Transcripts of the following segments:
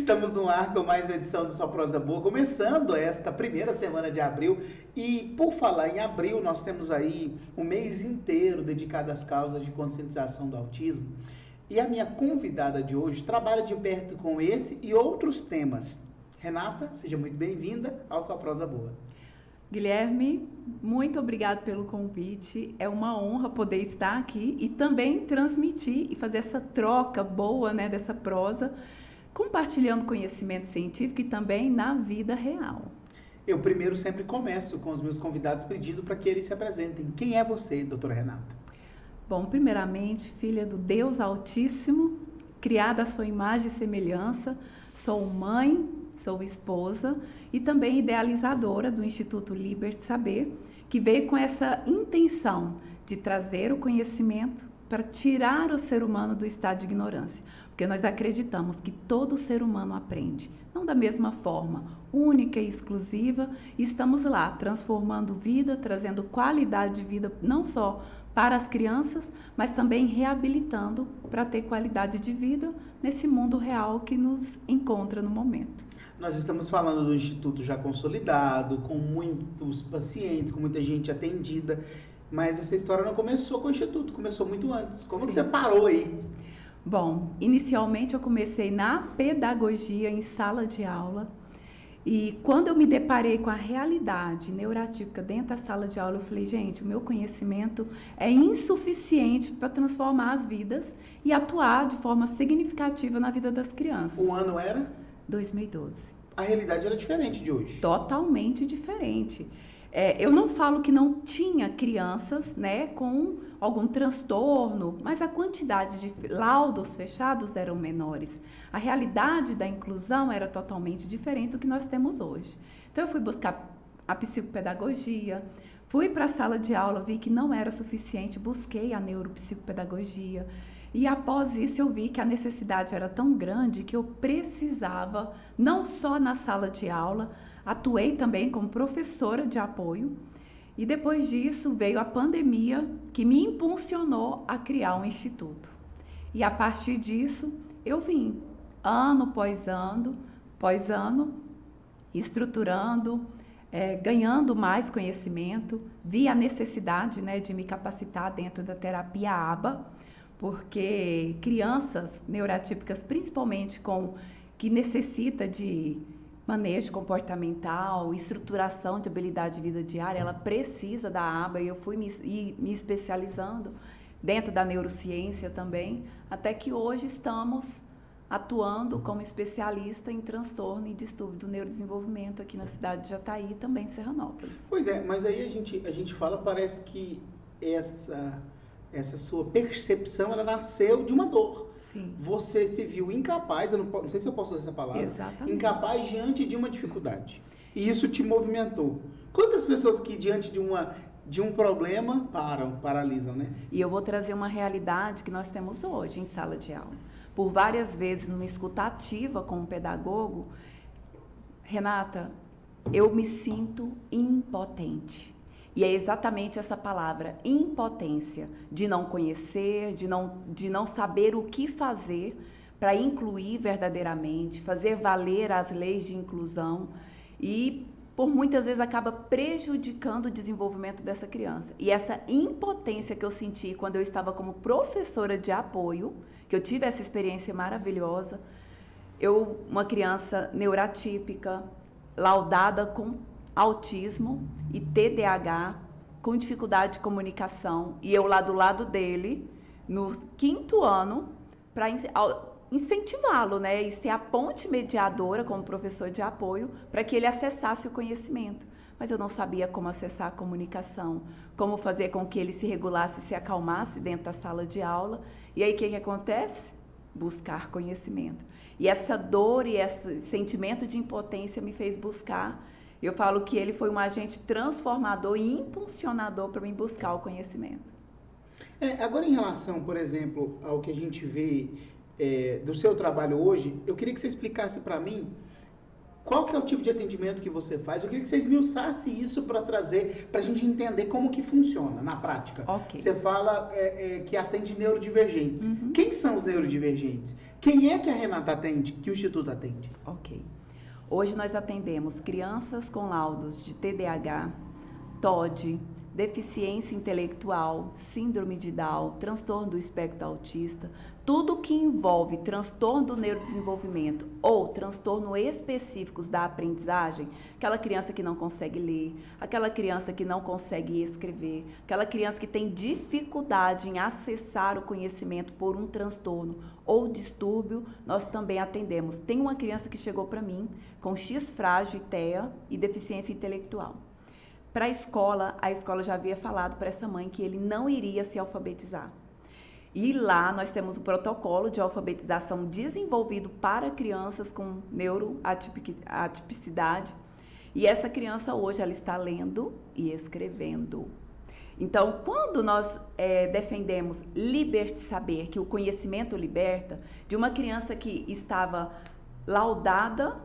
Estamos no ar com mais uma edição do Só Prosa Boa, começando esta primeira semana de abril. E por falar em abril, nós temos aí um mês inteiro dedicado às causas de conscientização do autismo. E a minha convidada de hoje trabalha de perto com esse e outros temas. Renata, seja muito bem-vinda ao Só Prosa Boa. Guilherme, muito obrigado pelo convite. É uma honra poder estar aqui e também transmitir e fazer essa troca boa, né, dessa prosa, compartilhando conhecimento científico e também na vida real. Eu primeiro sempre começo com os meus convidados pedindo para que eles se apresentem. Quem é você, doutora Renata? Bom, primeiramente, filha do Deus Altíssimo, criada à sua imagem e semelhança, sou mãe, sou esposa e também idealizadora do Instituto Liberty Saber, que veio com essa intenção de trazer o conhecimento para tirar o ser humano do estado de ignorância. Porque nós acreditamos que todo ser humano aprende, não da mesma forma, única e exclusiva, e estamos lá transformando vida, trazendo qualidade de vida não só para as crianças, mas também reabilitando para ter qualidade de vida nesse mundo real que nos encontra no momento. Nós estamos falando do Instituto já consolidado, com muitos pacientes, com muita gente atendida, mas essa história não começou com o Instituto, começou muito antes. Como que você parou aí? Bom, inicialmente eu comecei na pedagogia, em sala de aula, e quando eu me deparei com a realidade neuroatípica dentro da sala de aula, eu falei, gente, o meu conhecimento é insuficiente para transformar as vidas e atuar de forma significativa na vida das crianças. O ano era? 2012. A realidade era diferente de hoje. Totalmente diferente. Eu não falo que não tinha crianças, né, com algum transtorno, mas a quantidade de laudos fechados eram menores. A realidade da inclusão era totalmente diferente do que nós temos hoje. Então eu fui buscar a psicopedagogia, fui para a sala de aula, vi que não era suficiente, busquei a neuropsicopedagogia. E após isso eu vi que a necessidade era tão grande que eu precisava, não só na sala de aula, atuei também como professora de apoio. E depois disso veio a pandemia que me impulsionou a criar um instituto. E a partir disso eu vim, ano após ano, estruturando, ganhando mais conhecimento, vi a necessidade, né, de me capacitar dentro da terapia ABA, porque crianças neuroatípicas, principalmente que necessita de manejo comportamental, estruturação de habilidade de vida diária, ela precisa da ABA, e eu fui me especializando dentro da neurociência também, até que hoje estamos atuando como especialista em transtorno e distúrbio do neurodesenvolvimento aqui na cidade de Jataí e também em Serranópolis. Pois é, mas aí a gente fala, parece que essa sua percepção, ela nasceu de uma dor. Sim. Você se viu incapaz, eu não sei se eu posso usar essa palavra, exatamente, incapaz diante de uma dificuldade. E isso te movimentou. Quantas pessoas que diante de um problema paralisam, né? E eu vou trazer uma realidade que nós temos hoje em sala de aula. Por várias vezes, numa escuta ativa com um pedagogo, Renata, eu me sinto impotente. E é exatamente essa palavra, impotência, de não conhecer, de não saber o que fazer para incluir verdadeiramente, fazer valer as leis de inclusão e, por muitas vezes, acaba prejudicando o desenvolvimento dessa criança. E essa impotência que eu senti quando eu estava como professora de apoio, que eu tive essa experiência maravilhosa, uma criança neuroatípica, laudada com autismo e TDAH, com dificuldade de comunicação, e eu lá do lado dele, no 5º ano, para incentivá-lo, né, e ser a ponte mediadora como professor de apoio para que ele acessasse o conhecimento. Mas eu não sabia como acessar a comunicação, como fazer com que ele se regulasse, se acalmasse dentro da sala de aula. E aí o que acontece? Buscar conhecimento. E essa dor e esse sentimento de impotência me fez buscar. Eu falo que ele foi um agente transformador e impulsionador para mim buscar o conhecimento. Agora, em relação, por exemplo, ao que a gente vê do seu trabalho hoje, eu queria que você explicasse para mim Qual que é o tipo de atendimento que você faz? Eu queria que você esmiuçasse isso para trazer, para a gente entender como que funciona na prática. Ok. Você fala que atende neurodivergentes. Uhum. Quem são os neurodivergentes? Quem é que a Renata atende, que o Instituto atende? Ok. Hoje nós atendemos crianças com laudos de TDAH, TOD, deficiência intelectual, síndrome de Down, transtorno do espectro autista, tudo que envolve transtorno do neurodesenvolvimento ou transtorno específicos da aprendizagem, aquela criança que não consegue ler, aquela criança que não consegue escrever, aquela criança que tem dificuldade em acessar o conhecimento por um transtorno ou distúrbio, nós também atendemos. Tem uma criança que chegou para mim com X frágil, TEA e deficiência intelectual. Para a escola já havia falado para essa mãe que ele não iria se alfabetizar. E lá nós temos o protocolo de alfabetização desenvolvido para crianças com neuroatipicidade. E essa criança hoje ela está lendo e escrevendo. Então, quando nós defendemos Liberte Saber, que o conhecimento liberta, de uma criança que estava laudada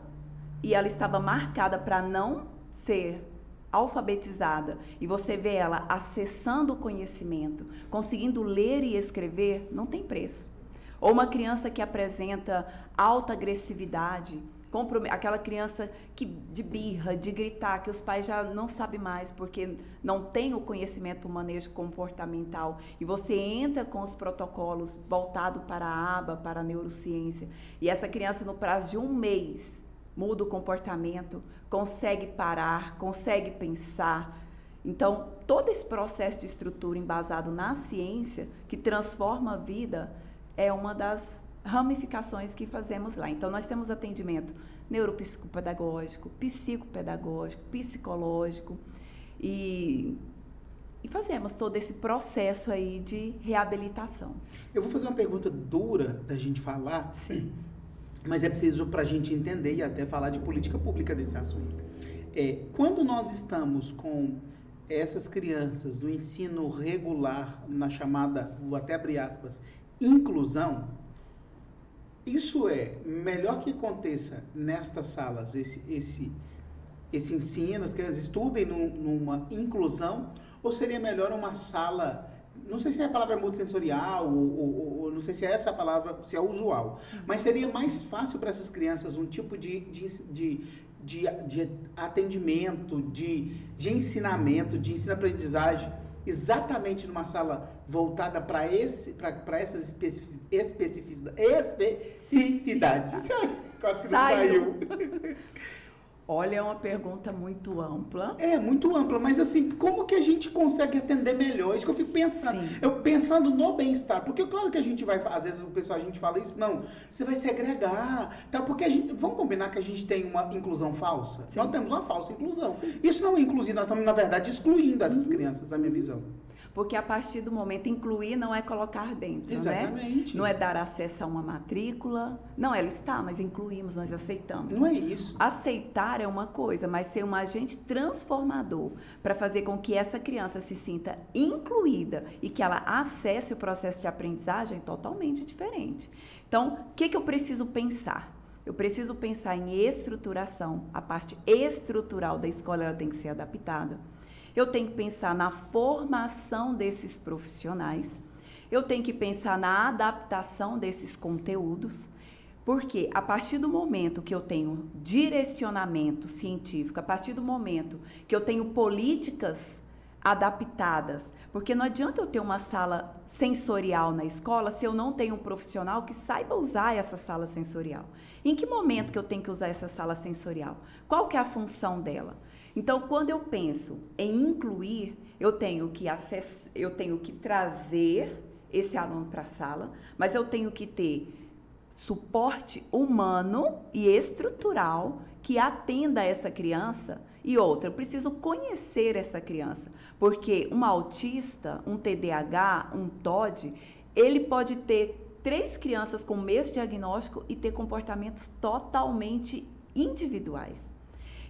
e ela estava marcada para não ser alfabetizada e você vê ela acessando o conhecimento, conseguindo ler e escrever, não tem preço. Ou uma criança que apresenta alta agressividade, aquela criança de birra, de gritar, que os pais já não sabem mais porque não tem o conhecimento para o manejo comportamental e você entra com os protocolos voltados para a aba, para a neurociência e essa criança no prazo de 1 mês muda o comportamento, consegue parar, consegue pensar. Então, todo esse processo de estrutura embasado na ciência, que transforma a vida, é uma das ramificações que fazemos lá. Então, nós temos atendimento neuropsicopedagógico, psicopedagógico, psicológico e fazemos todo esse processo aí de reabilitação. Eu vou fazer uma pergunta dura da gente falar. Sim. Mas é preciso para a gente entender e até falar de política pública desse assunto. Quando nós estamos com essas crianças do ensino regular, na chamada, vou até abrir aspas, inclusão, isso é melhor que aconteça nestas salas, esse ensino, as crianças estudem numa inclusão, ou seria melhor uma sala... Não sei se a palavra é multissensorial, ou não sei se é essa a palavra, se é usual, mas seria mais fácil para essas crianças um tipo de atendimento, de ensinamento, de ensino-aprendizagem, exatamente numa sala voltada para essas especificidades. Quase que não saiu. Olha, é uma pergunta muito ampla. É, muito ampla, mas assim, como que a gente consegue atender melhor? Isso que eu fico pensando. Sim. Eu pensando no bem-estar, porque claro que a gente vai, às vezes a gente fala isso, não, você vai segregar, tá? Porque vamos combinar que a gente tem uma inclusão falsa? Sim. Nós temos uma falsa inclusão. Sim. Isso não é inclusive, nós estamos, na verdade, excluindo essas crianças, na minha visão. Porque a partir do momento, incluir não é colocar dentro, exatamente, né? Não é dar acesso a uma matrícula. Não, ela está, nós incluímos, nós aceitamos. Não é isso. Aceitar é uma coisa, mas ser um agente transformador para fazer com que essa criança se sinta incluída e que ela acesse o processo de aprendizagem é totalmente diferente. Então, o que eu preciso pensar? Eu preciso pensar em estruturação. A parte estrutural da escola ela tem que ser adaptada. Eu tenho que pensar na formação desses profissionais, eu tenho que pensar na adaptação desses conteúdos, porque a partir do momento que eu tenho direcionamento científico, a partir do momento que eu tenho políticas adaptadas, porque não adianta eu ter uma sala sensorial na escola se eu não tenho um profissional que saiba usar essa sala sensorial. Em que momento que eu tenho que usar essa sala sensorial? Qual que é a função dela? Então, quando eu penso em incluir, eu tenho que trazer esse aluno para a sala, mas eu tenho que ter suporte humano e estrutural que atenda essa criança. E outra, eu preciso conhecer essa criança, porque um autista, um TDAH, um TOD, ele pode ter 3 crianças com o mesmo diagnóstico e ter comportamentos totalmente individuais.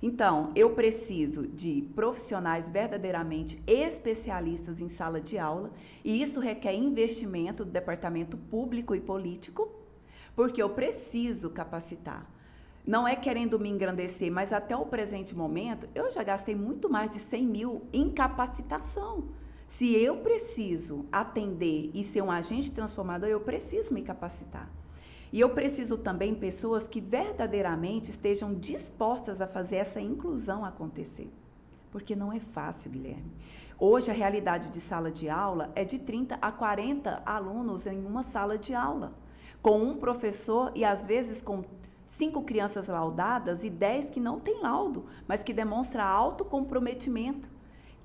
Então, eu preciso de profissionais verdadeiramente especialistas em sala de aula, e isso requer investimento do departamento público e político, porque eu preciso capacitar. Não é querendo me engrandecer, mas até o presente momento, eu já gastei muito mais de 100 mil em capacitação. Se eu preciso atender e ser um agente transformador, eu preciso me capacitar. E eu preciso também de pessoas que verdadeiramente estejam dispostas a fazer essa inclusão acontecer. Porque não é fácil, Guilherme. Hoje, a realidade de sala de aula é de 30 a 40 alunos em uma sala de aula, com um professor e, às vezes, com 5 crianças laudadas e 10 que não têm laudo, mas que demonstram autocomprometimento.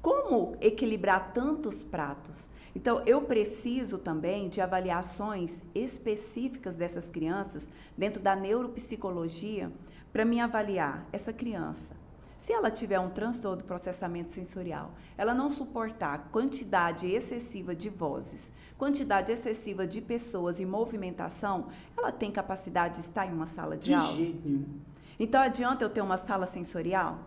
Como equilibrar tantos pratos? Então, eu preciso também de avaliações específicas dessas crianças dentro da neuropsicologia para me avaliar essa criança. Se ela tiver um transtorno do processamento sensorial, ela não suportar quantidade excessiva de vozes, quantidade excessiva de pessoas e movimentação, ela tem capacidade de estar em uma sala de aula? De jeito nenhum. Então, adianta eu ter uma sala sensorial?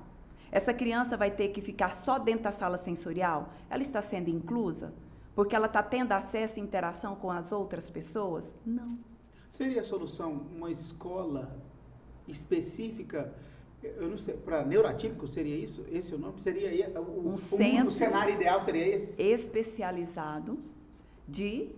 Essa criança vai ter que ficar só dentro da sala sensorial? Ela está sendo inclusa? Porque ela está tendo acesso e interação com as outras pessoas? Não. Seria a solução uma escola específica, eu não sei, para neuroatípico seria isso? Esse é o nome? Seria o cenário ideal seria esse? Especializado de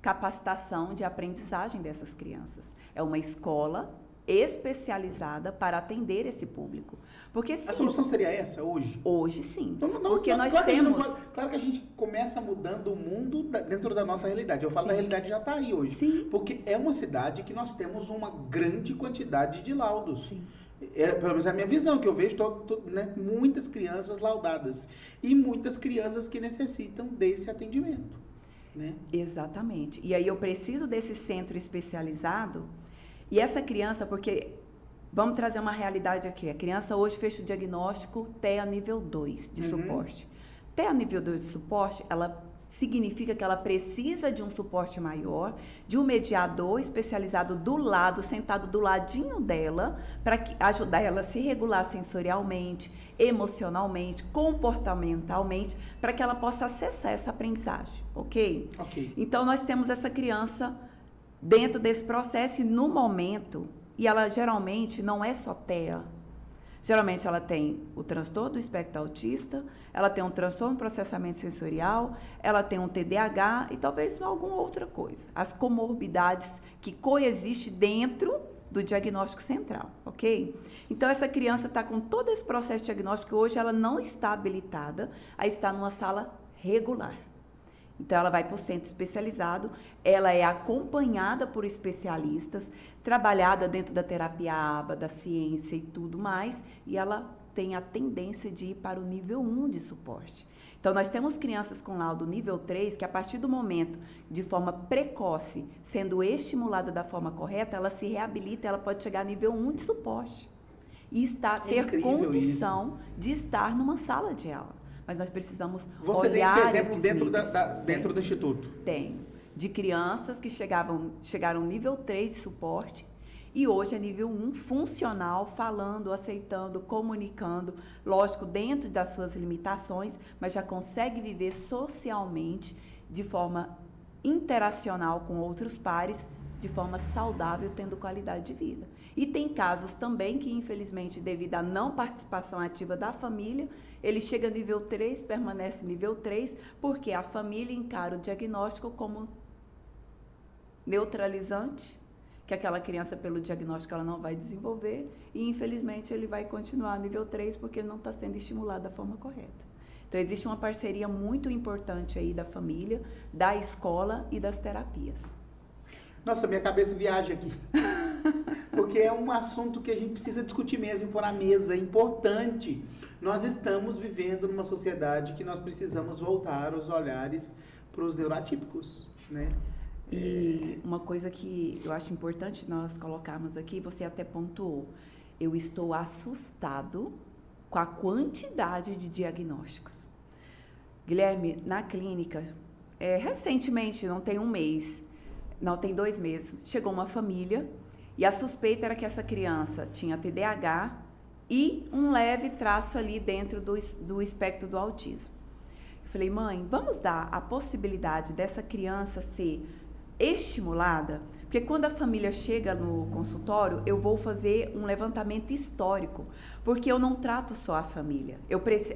capacitação de aprendizagem dessas crianças. É uma escola especializada para atender esse público. Porque sim, a solução seria essa hoje? Hoje sim. Não, porque nós claro temos... claro que a gente começa mudando o mundo dentro da nossa realidade. Eu falo da realidade já está aí hoje. Sim. Porque é uma cidade que nós temos uma grande quantidade de laudos. Sim. Pelo menos é a minha visão, que eu vejo né, muitas crianças laudadas. E muitas crianças que necessitam desse atendimento. Né? Exatamente. E aí eu preciso desse centro especializado. E essa criança, porque vamos trazer uma realidade aqui. A criança hoje fecha o diagnóstico TEA nível 2 de suporte. TEA nível 2 de suporte, ela significa que ela precisa de um suporte maior, de um mediador especializado do lado, sentado do ladinho dela, para ajudar ela a se regular sensorialmente, emocionalmente, comportamentalmente, para que ela possa acessar essa aprendizagem, ok? Então, nós temos essa criança dentro desse processo e no momento, e ela geralmente não é só TEA, geralmente ela tem o transtorno do espectro autista, ela tem um transtorno do processamento sensorial, ela tem um TDAH e talvez alguma outra coisa. As comorbidades que coexistem dentro do diagnóstico central, ok? Então, essa criança está com todo esse processo diagnóstico, hoje ela não está habilitada a estar numa sala regular. Então, ela vai para o centro especializado, ela é acompanhada por especialistas, trabalhada dentro da terapia ABA, da ciência e tudo mais, e ela tem a tendência de ir para o nível 1 de suporte. Então, nós temos crianças com laudo nível 3, que a partir do momento, de forma precoce, sendo estimulada da forma correta, ela se reabilita, ela pode chegar a nível 1 de suporte. E ter condição de estar numa sala de aula. Mas nós precisamos Você olhar tem esse exemplo níveis. dentro do Instituto? Tenho. De crianças que chegaram nível 3 de suporte e hoje é nível 1 funcional, falando, aceitando, comunicando, lógico, dentro das suas limitações, mas já consegue viver socialmente, de forma interacional com outros pares, de forma saudável, tendo qualidade de vida. E tem casos também que, infelizmente, devido à não participação ativa da família, ele chega a nível 3, permanece nível 3, porque a família encara o diagnóstico como neutralizante, que aquela criança, pelo diagnóstico, ela não vai desenvolver, e, infelizmente, ele vai continuar nível 3 porque ele não está sendo estimulado da forma correta. Então, existe uma parceria muito importante aí da família, da escola e das terapias. Nossa, minha cabeça viaja aqui. Porque é um assunto que a gente precisa discutir mesmo, pôr na mesa, é importante. Nós estamos vivendo numa sociedade que nós precisamos voltar os olhares para os neuroatípicos, né? E uma coisa que eu acho importante nós colocarmos aqui, você até pontuou, eu estou assustado com a quantidade de diagnósticos. Guilherme, na clínica, recentemente, não tem um mês, não tem 2 meses, chegou uma família e a suspeita era que essa criança tinha TDAH e um leve traço ali dentro do espectro do autismo. Eu falei, mãe, vamos dar a possibilidade dessa criança ser estimulada, porque quando a família chega no consultório, eu vou fazer um levantamento histórico, porque eu não trato só a família,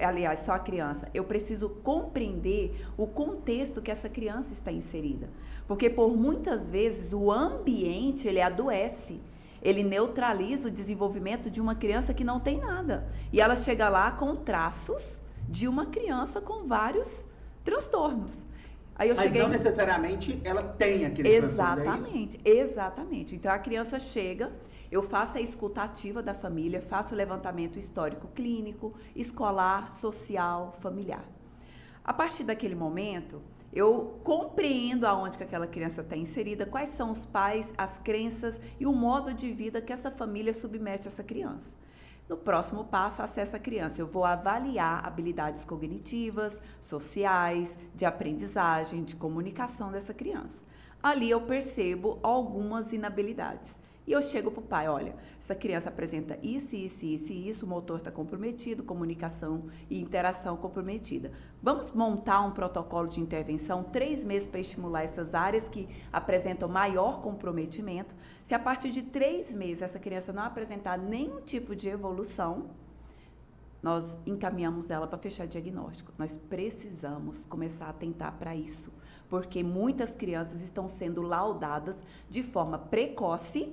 aliás, só a criança, eu preciso compreender o contexto que essa criança está inserida, porque por muitas vezes o ambiente, ele adoece, ele neutraliza o desenvolvimento de uma criança que não tem nada, e ela chega lá com traços de uma criança com vários transtornos. Aí Mas não necessariamente ela tem aqueles transtornos, é isso? Exatamente. Então a criança chega, eu faço a escutativa da família, faço o levantamento histórico clínico, escolar, social, familiar. A partir daquele momento, eu compreendo aonde que aquela criança está inserida, quais são os pais, as crenças e o modo de vida que essa família submete essa criança. No próximo passo, acesso à criança. Eu vou avaliar habilidades cognitivas, sociais, de aprendizagem, de comunicação dessa criança. Ali eu percebo algumas inabilidades. E eu chego para o pai, olha, essa criança apresenta isso, o motor está comprometido, comunicação e interação comprometida. Vamos montar um protocolo de intervenção, 3 meses para estimular essas áreas que apresentam maior comprometimento. Se a partir de 3 meses essa criança não apresentar nenhum tipo de evolução, nós encaminhamos ela para fechar diagnóstico. Nós precisamos começar a atentar para isso, porque muitas crianças estão sendo laudadas de forma precoce,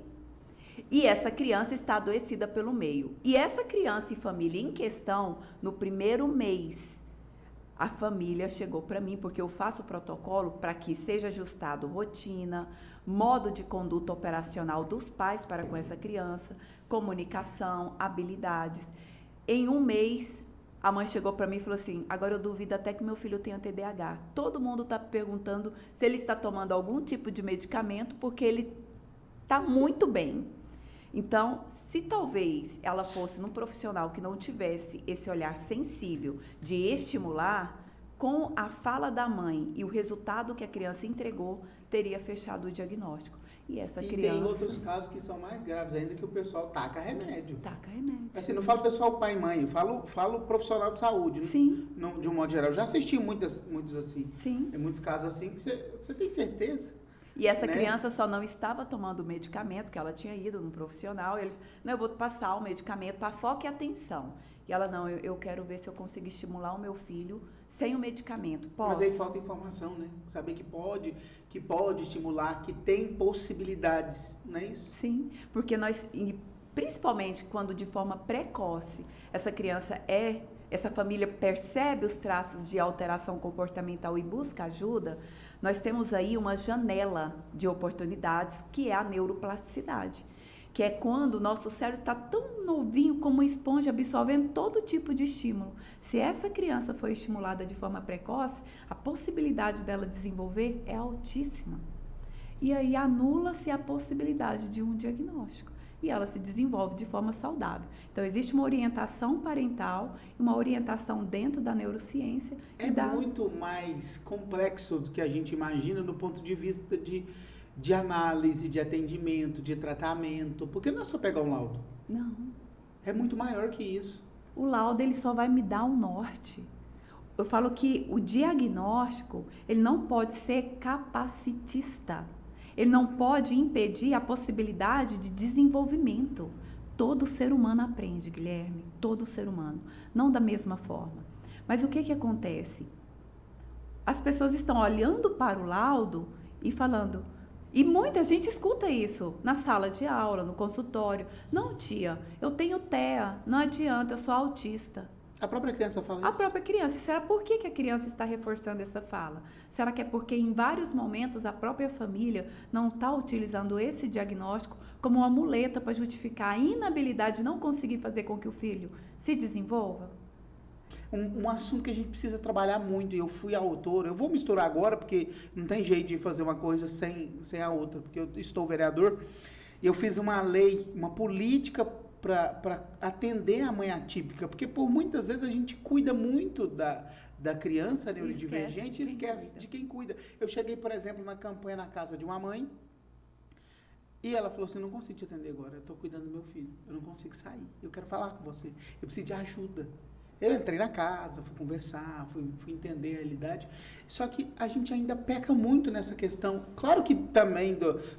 e essa criança está adoecida pelo meio. E essa criança e família em questão, no primeiro mês, a família chegou para mim, porque eu faço o protocolo para que seja ajustado rotina, modo de conduta operacional dos pais para com essa criança, comunicação, habilidades. Em 1 mês, a mãe chegou para mim e falou assim, agora eu duvido até que meu filho tenha TDAH. Todo mundo está perguntando se ele está tomando algum tipo de medicamento, porque ele está muito bem. Então, se talvez ela fosse num profissional que não tivesse esse olhar sensível de estimular, com a fala da mãe e o resultado que a criança entregou, teria fechado o diagnóstico. E essa criança... tem outros casos que são mais graves ainda, que o pessoal taca remédio. Taca remédio. Assim, não falo pessoal pai e mãe, eu falo profissional de saúde. Sim. De um modo geral. Eu já assisti muitos assim. Sim. Tem muitos casos assim que você tem certeza. E essa criança só não estava tomando o medicamento, porque ela tinha ido num profissional, ele, não, eu vou passar o medicamento para foco e atenção. E ela, não, eu quero ver se eu consigo estimular o meu filho sem o medicamento. Posso? Mas aí falta informação, né? Saber que pode estimular, que tem possibilidades, não é isso? Sim, porque nós, e principalmente quando de forma precoce, essa família percebe os traços de alteração comportamental e busca ajuda, nós temos aí uma janela de oportunidades, que é a neuroplasticidade, que é quando o nosso cérebro está tão novinho como uma esponja, absorvendo todo tipo de estímulo. Se essa criança foi estimulada de forma precoce, a possibilidade dela desenvolver é altíssima. E aí anula-se a possibilidade de um diagnóstico. E ela se desenvolve de forma saudável. Então, existe uma orientação parental e uma orientação dentro da neurociência. Muito mais complexo do que a gente imagina no ponto de vista de análise, de atendimento, de tratamento. Porque não é só pegar um laudo. Não. É muito maior que isso. O laudo, ele só vai me dar um norte. Eu falo que o diagnóstico, ele não pode ser capacitista. Ele não pode impedir a possibilidade de desenvolvimento. Todo ser humano aprende, Guilherme, todo ser humano, não da mesma forma. Mas o que acontece? As pessoas estão olhando para o laudo e falando, e muita gente escuta isso na sala de aula, no consultório. Não, tia, eu tenho TEA, não adianta, eu sou autista. A própria criança fala isso? A própria criança. E será por que a criança está reforçando essa fala? Será que é porque em vários momentos a própria família não está utilizando esse diagnóstico como uma muleta para justificar a inabilidade de não conseguir fazer com que o filho se desenvolva? Um assunto que a gente precisa trabalhar muito, e eu fui autor, eu vou misturar agora, porque não tem jeito de fazer uma coisa sem a outra, porque eu estou vereador, e eu fiz uma lei, uma política para atender a mãe atípica, porque por muitas vezes a gente cuida muito da criança neurodivergente e esquece de quem cuida. Eu cheguei, por exemplo, na campanha na casa de uma mãe, e ela falou assim, não consigo te atender agora, eu estou cuidando do meu filho, eu não consigo sair, eu quero falar com você, eu preciso de ajuda. Eu entrei na casa, fui conversar, fui entender a realidade. Só que a gente ainda peca muito nessa questão. Claro que também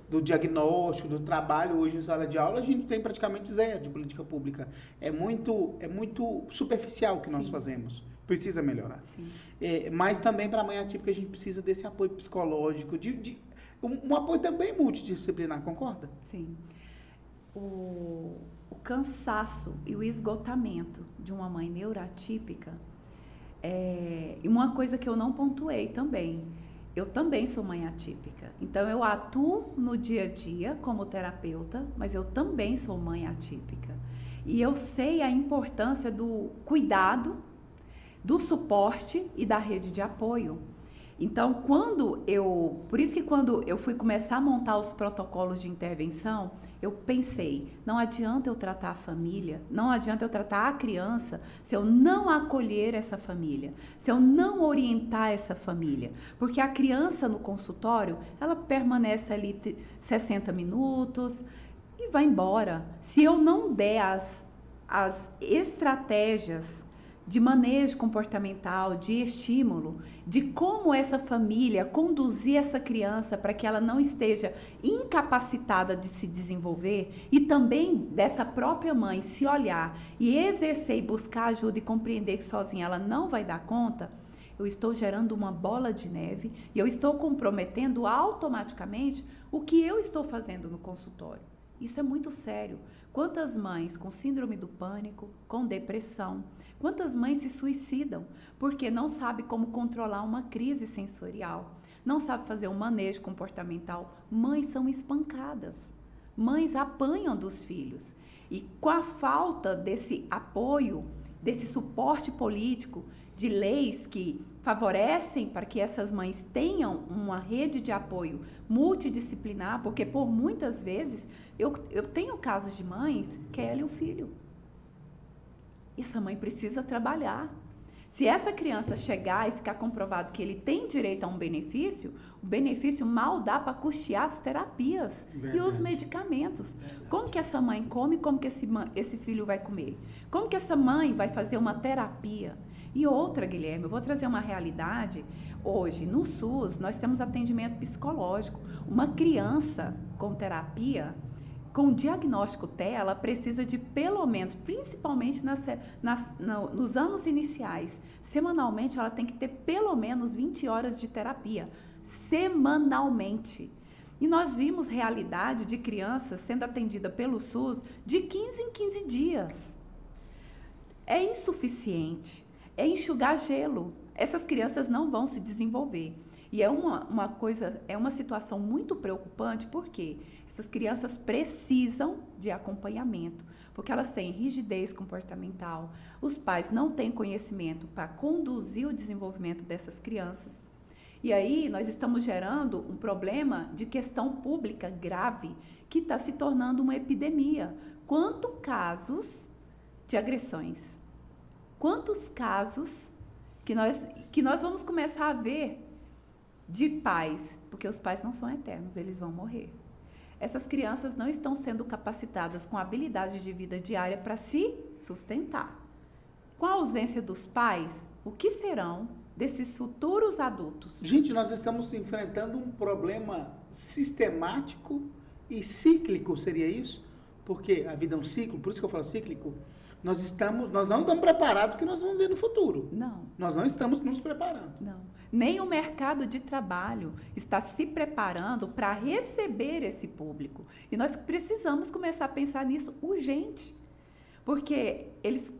do diagnóstico, do trabalho hoje em sala de aula, a gente tem praticamente zero de política pública. É muito superficial o que nós Sim. fazemos. Precisa melhorar. Sim. Mas também para a mãe atípica a gente precisa desse apoio psicológico, um apoio também multidisciplinar, concorda? Sim. O cansaço e o esgotamento de uma mãe neuroatípica e uma coisa que eu não pontuei também, eu também sou mãe atípica, então eu atuo no dia a dia como terapeuta, mas eu também sou mãe atípica e eu sei a importância do cuidado, do suporte e da rede de apoio. Então, por isso que quando eu fui começar a montar os protocolos de intervenção, eu pensei, não adianta eu tratar a família, não adianta eu tratar a criança se eu não acolher essa família, se eu não orientar essa família. Porque a criança no consultório, ela permanece ali 60 minutos e vai embora. Se eu não der as estratégias de manejo comportamental, de estímulo, de como essa família conduzir essa criança para que ela não esteja incapacitada de se desenvolver e também dessa própria mãe se olhar e exercer e buscar ajuda e compreender que sozinha ela não vai dar conta, eu estou gerando uma bola de neve e eu estou comprometendo automaticamente o que eu estou fazendo no consultório. Isso é muito sério. Quantas mães com síndrome do pânico, com depressão, quantas mães se suicidam porque não sabe como controlar uma crise sensorial, não sabe fazer um manejo comportamental. Mães são espancadas, mães apanham dos filhos. E com a falta desse apoio, desse suporte político, de leis que favorecem para que essas mães tenham uma rede de apoio multidisciplinar, porque por muitas vezes eu tenho casos de mães que é ela e o filho. E essa mãe precisa trabalhar. Se essa criança chegar e ficar comprovado que ele tem direito a um benefício, o benefício mal dá para custear as terapias. Verdade. E os medicamentos. Verdade. Como que essa mãe come, como que esse filho vai comer? Como que essa mãe vai fazer uma terapia? E outra, Guilherme, eu vou trazer uma realidade. Hoje, no SUS, nós temos atendimento psicológico. Uma criança com terapia, com diagnóstico TEA, ela precisa de pelo menos, principalmente nos anos iniciais, semanalmente ela tem que ter pelo menos 20 horas de terapia, semanalmente. E nós vimos realidade de crianças sendo atendida pelo SUS de 15 em 15 dias. É insuficiente, é enxugar gelo. Essas crianças não vão se desenvolver. E é uma situação muito preocupante, porque essas crianças precisam de acompanhamento, porque elas têm rigidez comportamental, os pais não têm conhecimento para conduzir o desenvolvimento dessas crianças. E aí nós estamos gerando um problema de questão pública grave, que está se tornando uma epidemia. Quantos casos de agressões? Quantos casos que nós vamos começar a ver de pais, porque os pais não são eternos, eles vão morrer. Essas crianças não estão sendo capacitadas com habilidades de vida diária para se sustentar. Com a ausência dos pais, o que serão desses futuros adultos? Gente, nós estamos enfrentando um problema sistemático e cíclico, seria isso? Porque a vida é um ciclo, por isso que eu falo cíclico. Nós não estamos preparados porque nós vamos ver no futuro. Não. Nós não estamos nos preparando. Não. Nem o mercado de trabalho está se preparando para receber esse público. E nós precisamos começar a pensar nisso urgente. Porque eles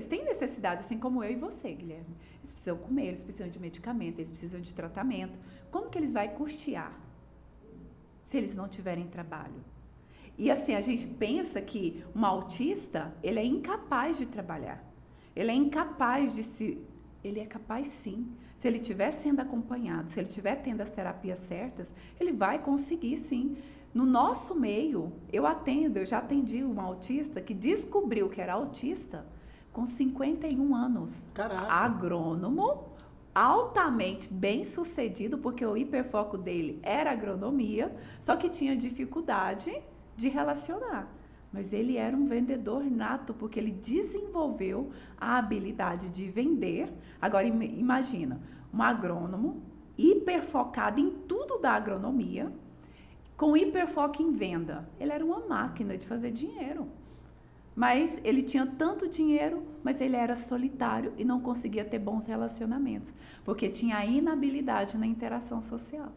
têm necessidade, assim como eu e você, Guilherme. Eles precisam comer, eles precisam de medicamento, eles precisam de tratamento. Como que eles vão custear se eles não tiverem trabalho? E assim, a gente pensa que um autista, ele é incapaz de trabalhar. Ele é incapaz de se... Ele é capaz sim. Se ele estiver sendo acompanhado, se ele estiver tendo as terapias certas, ele vai conseguir sim. No nosso meio, eu já atendi uma autista que descobriu que era autista com 51 anos. Caraca. Agrônomo, altamente bem sucedido, porque o hiperfoco dele era agronomia, só que tinha dificuldade de relacionar. Mas ele era um vendedor nato, porque ele desenvolveu a habilidade de vender. Agora, imagina, um agrônomo hiperfocado em tudo da agronomia, com hiperfoco em venda. Ele era uma máquina de fazer dinheiro. Mas ele tinha tanto dinheiro, mas ele era solitário e não conseguia ter bons relacionamentos, porque tinha a inabilidade na interação social.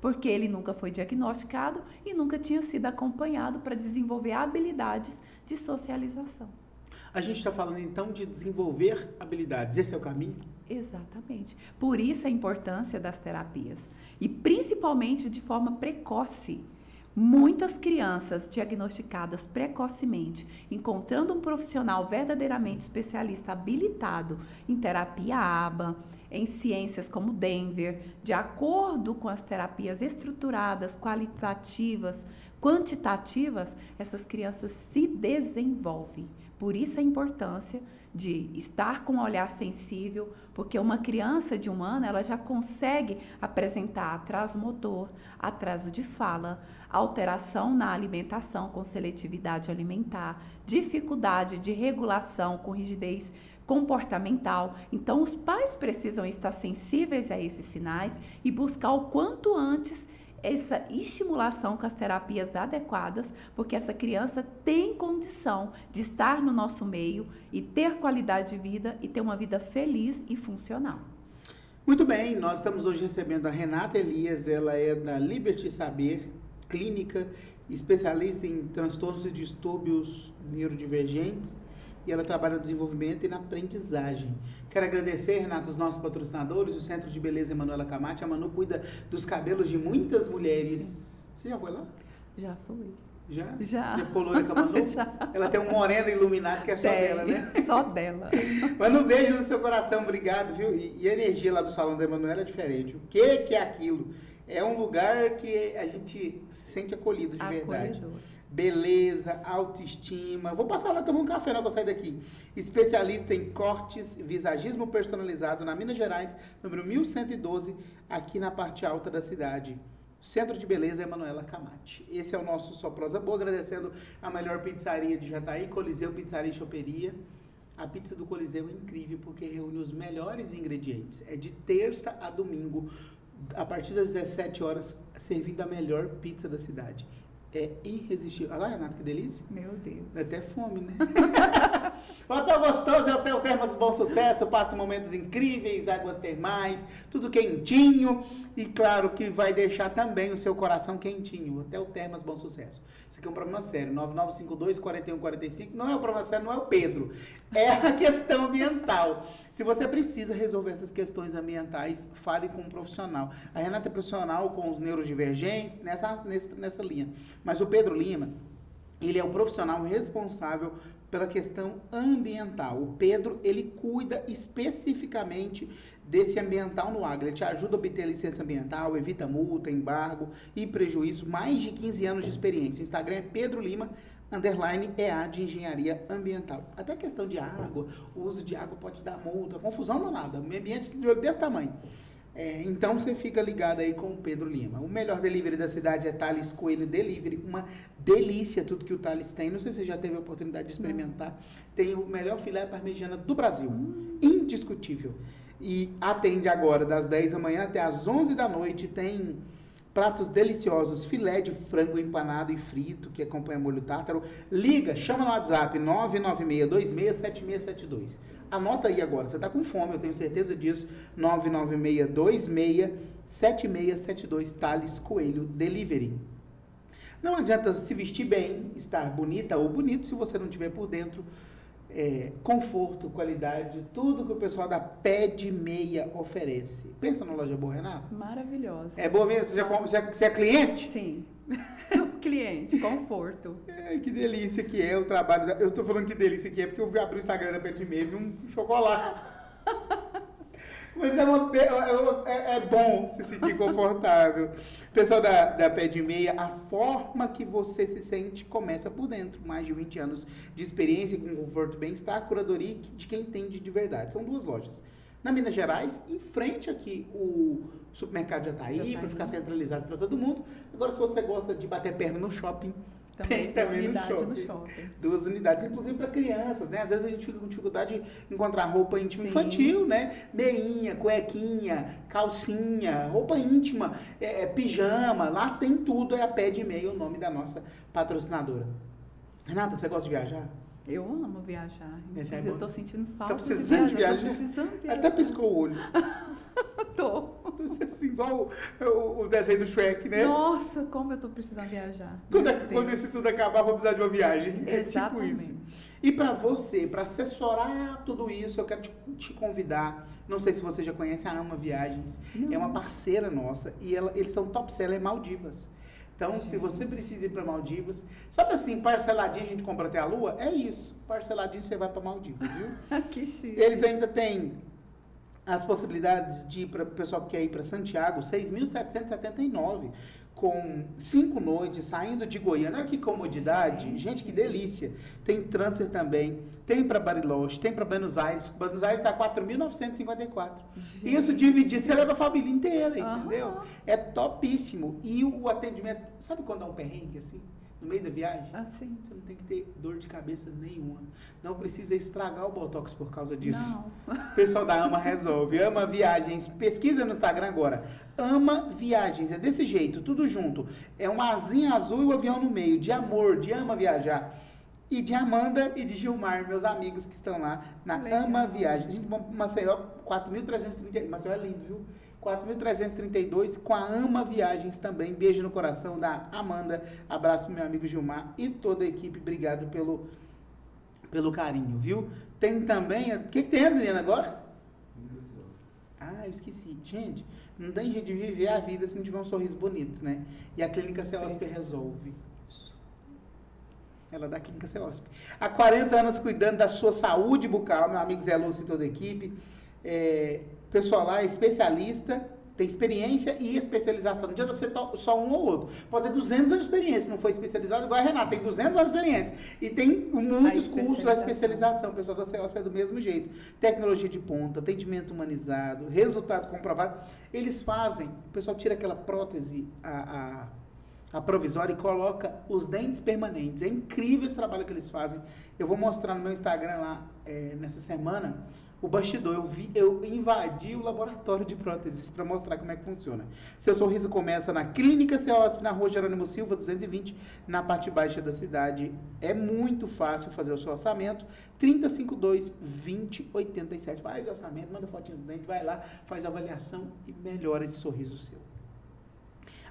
Porque ele nunca foi diagnosticado e nunca tinha sido acompanhado para desenvolver habilidades de socialização. A gente está falando então de desenvolver habilidades. Esse é o caminho? Exatamente. Por isso a importância das terapias. E principalmente de forma precoce. Muitas crianças diagnosticadas precocemente, encontrando um profissional verdadeiramente especialista habilitado em terapia ABA, em ciências como Denver, de acordo com as terapias estruturadas, qualitativas, quantitativas, essas crianças se desenvolvem. Por isso a importância de estar com um olhar sensível, porque uma criança de 1 ano, ela já consegue apresentar atraso motor, atraso de fala, alteração na alimentação com seletividade alimentar, dificuldade de regulação com rigidez comportamental. Então, os pais precisam estar sensíveis a esses sinais e buscar o quanto antes essa estimulação com as terapias adequadas, porque essa criança tem condição de estar no nosso meio e ter qualidade de vida e ter uma vida feliz e funcional. Muito bem, nós estamos hoje recebendo a Renata Elias, ela é da Liberty Saber, clínica, especialista em transtornos e distúrbios neurodivergentes, e ela trabalha no desenvolvimento e na aprendizagem. Quero agradecer, Renata, os nossos patrocinadores, o Centro de Beleza Emanuela Camati. A Manu cuida dos cabelos de muitas mulheres. Sim. Você já foi lá? Já fui. Já? Já. Já ficou loira com a Manu? Já. Ela tem um moreno iluminado que é só dela, né? Só dela. Mas um beijo no seu coração, obrigado, viu? E a energia lá do Salão da Emanuela é diferente. O que é aquilo? É um lugar que a gente se sente acolhido de verdade. Beleza, autoestima. Vou passar lá tomar um café, não vou sair daqui. Especialista em cortes, visagismo personalizado na Minas Gerais, número 1112, aqui na parte alta da cidade. Centro de Beleza Emanuela Camati. Esse é o nosso Só Prosa Boa, agradecendo a melhor pizzaria de Jataí, Coliseu Pizzaria e Choperia. A pizza do Coliseu é incrível porque reúne os melhores ingredientes. É de terça a domingo, a partir das 17 horas, servindo a melhor pizza da cidade. É irresistível. Olha lá, Renato, que delícia. Meu Deus. Dá até fome, né? O Hotel Gostoso é o Hotel Termas Bom Sucesso. Passa momentos incríveis, águas termais, tudo quentinho. E claro que vai deixar também o seu coração quentinho. Hotel Termas Bom Sucesso. Isso aqui é um problema sério. 9952-4145. Não é um problema sério, não é o Pedro. É a questão ambiental. Se você precisa resolver essas questões ambientais, fale com um profissional. A Renata é profissional com os neurodivergentes nessa linha. Mas o Pedro Lima, ele é o profissional responsável pela questão ambiental. O Pedro, ele cuida especificamente desse ambiental no agro. Ele te ajuda a obter licença ambiental, evita multa, embargo e prejuízo. Mais de 15 anos de experiência. O Instagram é Pedro Lima, _EA de Engenharia Ambiental. Até questão de água, o uso de água pode dar multa, confusão danada. O meio ambiente desse tamanho. Então você fica ligado aí com o Pedro Lima. O melhor delivery da cidade é Thales Coelho Delivery. Uma delícia tudo que o Thales tem. Não sei se você já teve a oportunidade de experimentar. Tem o melhor filé parmegiana do Brasil. Indiscutível. E atende agora das 10 da manhã até as 11 da noite. Tem pratos deliciosos, filé de frango empanado e frito, que acompanha molho tártaro. Liga, chama no WhatsApp 996267672. Anota aí agora, você está com fome, eu tenho certeza disso. 996267672, Thales Coelho Delivery. Não adianta se vestir bem, estar bonita ou bonito, se você não tiver por dentro conforto, qualidade, tudo que o pessoal da Pé de Meia oferece. Pensa na loja boa, Renata? Maravilhosa. É boa mesmo? Você é cliente? Sim. Sou cliente, conforto. Que delícia que é o trabalho. Eu tô falando que delícia que é porque eu abri o Instagram da Pé de Meia e vi um chocolate. Mas é bom se sentir confortável. Pessoal da Pé de Meia, a forma que você se sente começa por dentro. Mais de 20 anos de experiência com conforto e bem-estar, curadoria de quem entende de verdade. São 2 lojas. Na Minas Gerais, em frente aqui o supermercado Jataí, para ficar centralizado para todo mundo. Agora, se você gosta de bater perna no shopping, também tem unidade no shopping. 2 unidades, inclusive para crianças, né? Às vezes a gente fica com dificuldade de encontrar roupa íntima Sim. infantil, né? Meinha, cuequinha, calcinha, roupa íntima, pijama, lá tem tudo, é a Pé de Meia, o nome da nossa patrocinadora. Renata, você gosta de viajar? Eu amo viajar. Viajar é Mas eu bom. tô sentindo falta Tá precisando de viajar? Tô precisando viajar. Até piscou o olho. Tô. Assim, igual o desenho do Shrek, né? Nossa, como eu tô precisando viajar. Quando isso tudo acabar, eu vou precisar de uma viagem. Exatamente. É tipo isso. E para você, para assessorar tudo isso, eu quero te convidar. Não sei se você já conhece a Ama Viagens. Não. É uma parceira nossa e eles são top seller em Maldivas. Então, se você precisa ir para Maldivas, sabe assim, parceladinho a gente compra até a lua? É isso. Parceladinho você vai para Maldivas, viu? Que chique. Eles ainda têm as possibilidades de ir para o pessoal que quer ir para Santiago, 6.779, com 5 noites, saindo de Goiânia. Olha que comodidade, gente, que delícia. Tem transfer também, tem para Bariloche, tem para Buenos Aires. Buenos Aires está 4.954. Isso dividido, você leva a família inteira, entendeu? É topíssimo. E o atendimento, sabe quando dá um perrengue assim? No meio da viagem, Assim. você não tem que ter dor de cabeça nenhuma. Não precisa estragar o Botox por causa disso. Não. O pessoal da Ama resolve. Ama Viagens. Pesquisa no Instagram agora. Ama Viagens. É desse jeito, tudo junto. É uma asinha azul e o avião no meio. De amor, de Ama Viajar. E de Amanda e de Gilmar, meus amigos que estão lá na Legal. Ama Viagens. Gente, Maceió, 4.330. Maceió é lindo, viu? 4.332 com a Ama Viagens também. Beijo no coração da Amanda. Abraço pro meu amigo Gilmar e toda a equipe. Obrigado pelo carinho, viu? Tem também... O que tem, Adriana, agora? Ah, eu esqueci. Gente, não tem jeito de viver a vida se não tiver um sorriso bonito, né? E a Clínica Ceosp resolve isso. Ela é da Clínica Ceosp. Há 40 anos cuidando da sua saúde bucal. Meu amigo Zé Lúcio e toda a equipe. Pessoal lá é especialista, tem experiência e especialização. Não adianta ser só um ou outro. Pode ter 200 anos de experiência, não foi especializado igual a Renata, tem 200 anos de experiência. E tem muitos cursos da especialização. O pessoal da CEOSP é do mesmo jeito. Tecnologia de ponta, atendimento humanizado, resultado comprovado. Eles fazem, o pessoal tira aquela prótese, a provisória e coloca os dentes permanentes. É incrível esse trabalho que eles fazem. Eu vou mostrar no meu Instagram lá, nessa semana, o bastidor. Eu invadi o laboratório de próteses para mostrar como é que funciona. Seu sorriso começa na Clínica Ceosp, na Rua Jerônimo Silva, 220, na parte baixa da cidade. É muito fácil fazer o seu orçamento. 3052-2087. Faz o orçamento, manda fotinho do dente, vai lá, faz a avaliação e melhora esse sorriso seu.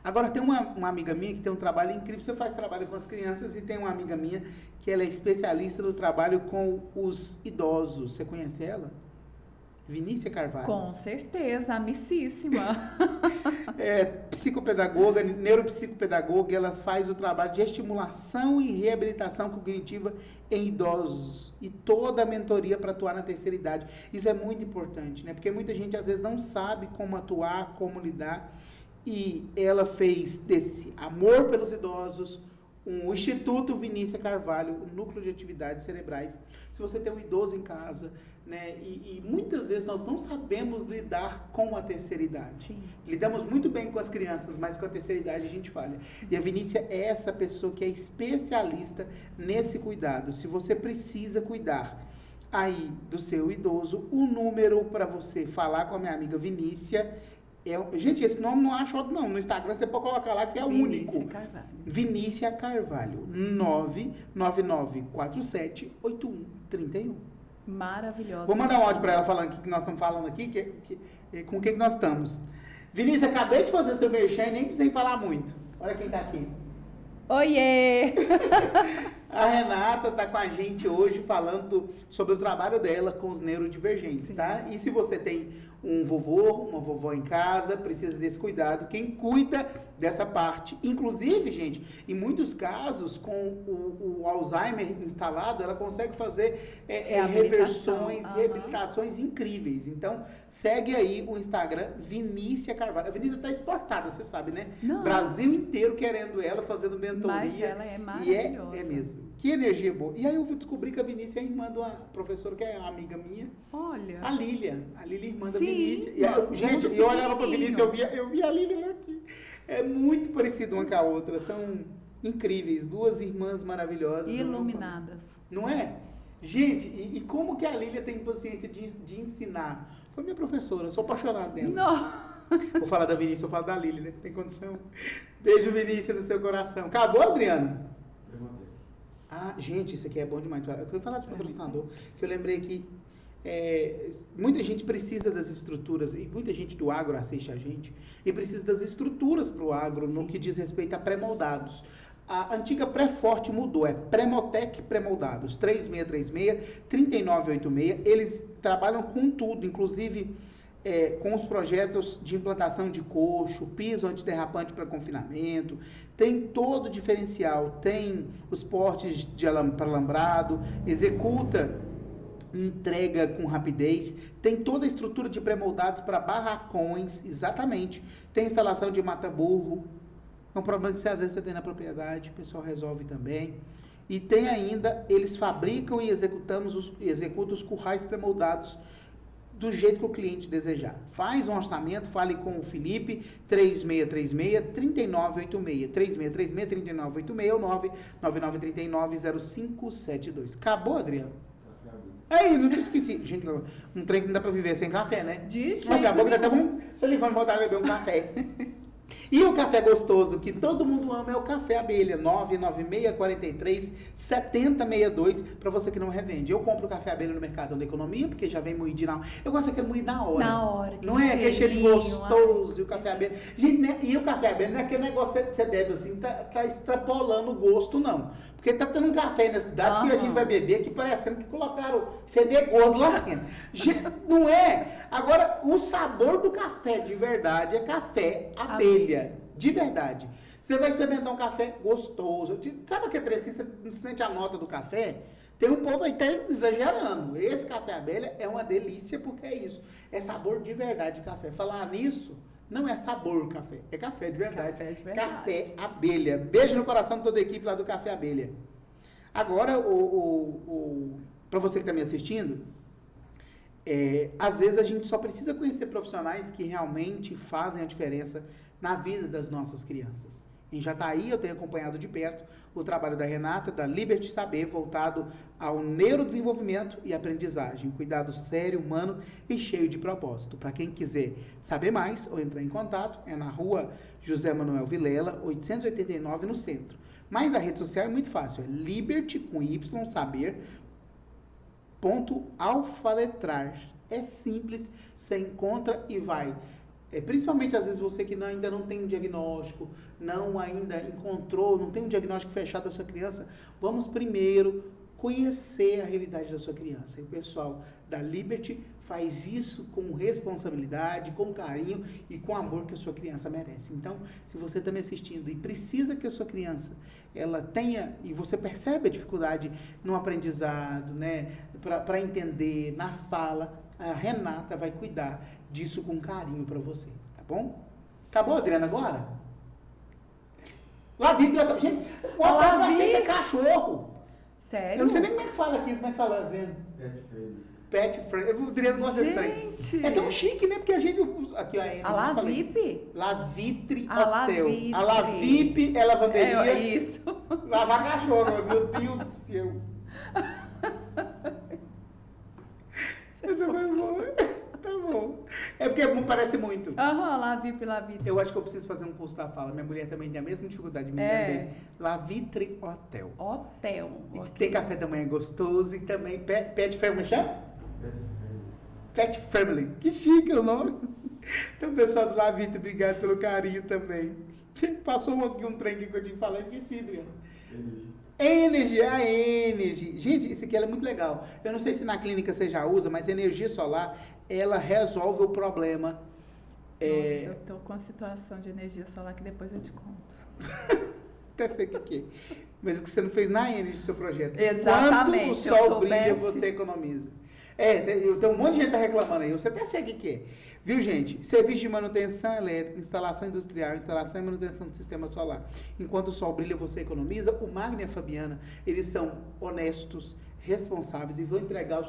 Agora, tem uma amiga minha que tem um trabalho incrível. Você faz trabalho com as crianças e tem uma amiga minha que ela é especialista no trabalho com os idosos. Você conhece ela? Vinícia Carvalho. Com certeza, amicíssima. Psicopedagoga, neuropsicopedagoga. Ela faz o trabalho de estimulação e reabilitação cognitiva em idosos. E toda a mentoria para atuar na terceira idade. Isso é muito importante, né? Porque muita gente, às vezes, não sabe como atuar, como lidar. E ela fez desse amor pelos idosos o Instituto Vinícia Carvalho, o núcleo de atividades cerebrais. Se você tem um idoso em casa, né, e muitas vezes nós não sabemos lidar com a terceira idade. Sim. Lidamos muito bem com as crianças, mas com a terceira idade a gente falha. E a Vinícia é essa pessoa que é especialista nesse cuidado. Se você precisa cuidar aí do seu idoso, o número para você falar com a minha amiga Vinícia gente, esse nome não acha outro não. No Instagram você pode colocar lá que você é o único. Carvalho. Vinícia Carvalho. 999478131. Maravilhosa. Vou mandar um áudio para ela falando que nós estamos falando aqui, com o que nós estamos. Vinícia, acabei de fazer seu merchan e nem precisei falar muito. Olha quem está aqui. Oiê! A Renata está com a gente hoje falando sobre o trabalho dela com os neurodivergentes, sim, tá? E se você tem um vovô, uma vovó em casa, precisa desse cuidado, quem cuida dessa parte. Inclusive, gente, em muitos casos, com o Alzheimer instalado, ela consegue fazer reversões, reabilitações incríveis. Então, segue aí o Instagram, Vinícia Carvalho. A Vinícia está exportada, você sabe, né? Não. Brasil inteiro querendo ela, fazendo mentoria. Mas ela é maravilhosa. E é mesmo. Que energia boa. E aí eu descobri que a Vinícia é irmã de uma professora que é uma amiga minha. Olha. A Lília. A Lília é irmã da Sim. Vinícia. E gente, eu olhava pra Vinícia, eu via a Lília aqui. É muito parecido uma com a outra. incríveis, duas irmãs maravilhosas. Iluminadas. Não é? Gente, e como que a Lília tem paciência de ensinar? Foi minha professora, eu sou apaixonado dela. Não. Vou falar da Vinícius, eu falo da Lília, né? Tem condição. Beijo, Vinícius, do seu coração. Acabou, Adriano? Ah, gente, isso aqui é bom demais. Eu fui falar desse patrocinador, que eu lembrei que muita gente precisa das estruturas, e muita gente do agro assiste a gente, e precisa das estruturas para o agro, no que diz respeito a pré-moldados. A antiga Pré-Forte mudou, é Pré-Motec Pré-Moldados, 3636, 3986. Eles trabalham com tudo, inclusive com os projetos de implantação de coxo, piso antiderrapante para confinamento, tem todo o diferencial, tem os portes para alambrado, executa entrega com rapidez, tem toda a estrutura de pré-moldados para barracões, exatamente, tem instalação de mata-burro, é um problema que às vezes você tem na propriedade, o pessoal resolve também. E tem ainda, eles fabricam e executam os currais pré-moldados do jeito que o cliente desejar. Faz um orçamento, fale com o Felipe, 3636-3986. 3636-3986 ou 99939-0572. Acabou, Adriano? Aí, não te esqueci. Gente, um trem que não dá pra viver sem café, né? De jeito Daqui a pouco até vamos... Se ele for voltar a beber um café. E o café gostoso que todo mundo ama é o Café Abelha, 99643-7062, para você que não revende. Eu compro o Café Abelha no Mercadão da Economia, porque já vem moído na hora. Eu gosto daquele moído na hora. Na hora. Não é? Aquele cheiro gostoso e o Café Abelha. Gente, né? E o Café Abelha não é aquele negócio que você bebe assim, tá extrapolando o gosto, não. Porque tá tendo um café na cidade que a gente vai beber que parecendo que colocaram fedegoso lá dentro. Não é? Agora, o sabor do café de verdade é café abelha. De verdade. Você vai experimentar um café gostoso. Sabe aquele trecinho, você não sente a nota do café? Tem um povo aí que tá exagerando. Esse café abelha é uma delícia porque é isso. É sabor de verdade de café. Falar nisso, não é sabor café. É café de verdade. Café de verdade. Café abelha. Beijo no coração de toda a equipe lá do Café Abelha. Agora, para você que está me assistindo, às vezes a gente só precisa conhecer profissionais que realmente fazem a diferença na vida das nossas crianças. Em Jataí, eu tenho acompanhado de perto o trabalho da Renata, da Liberty Saber, voltado ao neurodesenvolvimento e aprendizagem. Cuidado sério, humano e cheio de propósito. Para quem quiser saber mais ou entrar em contato, é na rua José Manuel Vilela, 889, no centro. Mas a rede social é muito fácil, é Liberty, com Y, Saber, .alfaletrar. É simples, você encontra e vai. Principalmente às vezes você que ainda não tem um diagnóstico, não ainda encontrou, não tem um diagnóstico fechado da sua criança, vamos primeiro conhecer a realidade da sua criança. E o pessoal da Liberty faz isso com responsabilidade, com carinho e com amor que a sua criança merece. Então, se você está me assistindo e precisa que a sua criança ela tenha, e você percebe a dificuldade no aprendizado, né, para entender, na fala, a Renata vai cuidar disso com carinho para você, tá bom? Acabou, Adriana, agora? Lavi, gente, o Otávio aceita cachorro. Sério? Eu não sei nem como é que fala aqui, como é que fala, Adriana? Pet friendly. O Adriano gosta desse trem. É tão chique, né? Porque a gente... Aqui, ó, a Lavip? Lavitre a Hotel. Lavip. A Lavip é lavanderia. É isso. Lavar cachorro, meu Deus do céu. Essa foi boa. Tá bom. É porque parece muito. Aham, Lavip. Eu acho que eu preciso fazer um curso da fala. Minha mulher também tem a mesma dificuldade de me entender. Lavitre Hotel. E okay. Tem café da manhã gostoso e também pet family, chama? Pet Family. Que chique o nome. Então, pessoal do Lavitre, obrigado pelo carinho também. Passou um trem aqui que eu tinha que falar, esqueci, Adriano. Energy. Gente, isso aqui é muito legal. Eu não sei se na clínica você já usa, mas energia solar, ela resolve o problema. Nossa, eu tô com a situação de energia solar que depois eu te conto. Até sei o que é. Mas o que você não fez na Energy, seu projeto. Exatamente. Quanto o sol brilha, você economiza. Eu tenho um monte de gente reclamando aí. Você até sei o que é. Viu, gente? Serviço de manutenção elétrica, instalação industrial, instalação e manutenção do sistema solar. Enquanto o sol brilha, você economiza. O Magna e a Fabiana, eles são honestos, responsáveis e vão entregar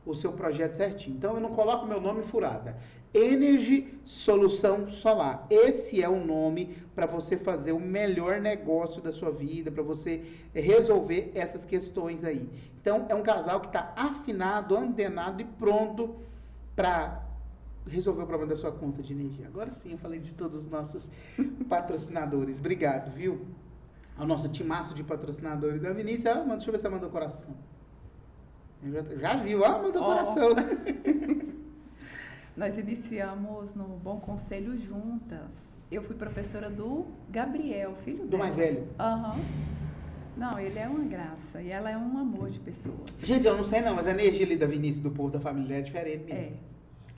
o seu projeto certinho. Então, eu não coloco meu nome furada. Energy Solução Solar. Esse é o nome para você fazer o melhor negócio da sua vida, para você resolver essas questões aí. Então, é um casal que está afinado, antenado e pronto para resolver o problema da sua conta de energia. Agora sim, eu falei de todos os nossos patrocinadores. Obrigado, viu? Ao nosso timaço de patrocinadores. A Vinícius, deixa eu ver se ela mandou coração. Já viu, mandou coração. Nós iniciamos no Bom Conselho juntas. Eu fui professora do Gabriel, filho dele. Do mais velho? Aham. Não, ele é uma graça e ela é um amor de pessoa. Gente, eu não sei não, mas a energia ali da Vinícius, do povo da família, é diferente mesmo.